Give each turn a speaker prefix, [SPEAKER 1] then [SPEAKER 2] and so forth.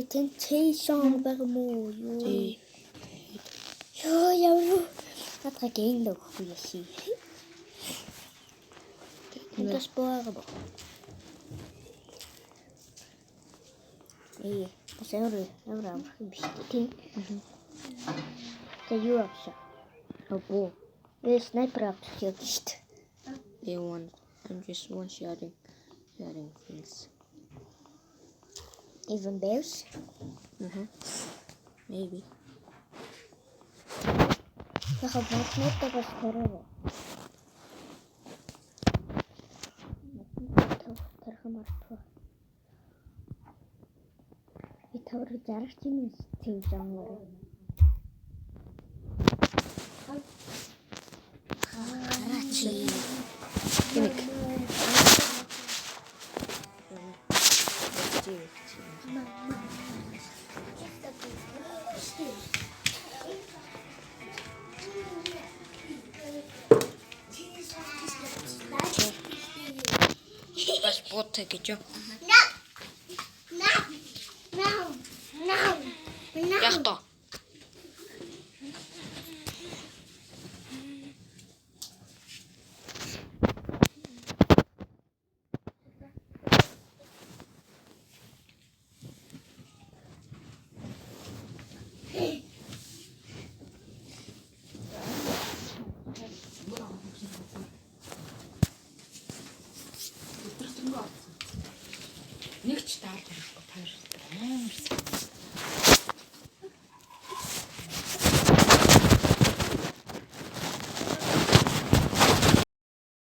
[SPEAKER 1] Temptation bermo. Jo. Att räcka in då för jag ser. Inte spåra bara. Vad säger du? Jag vill ha en det gör också. Och det är sniper just.
[SPEAKER 2] I'm just one shooting things.
[SPEAKER 1] Even bears?
[SPEAKER 2] Maybe.
[SPEAKER 1] Jag har varit något av oss förra. Vi tar det där till genre. Karachi.
[SPEAKER 2] Паспорт гэж. Яг тоо. Нэг ч таалж байхгүй таарсан.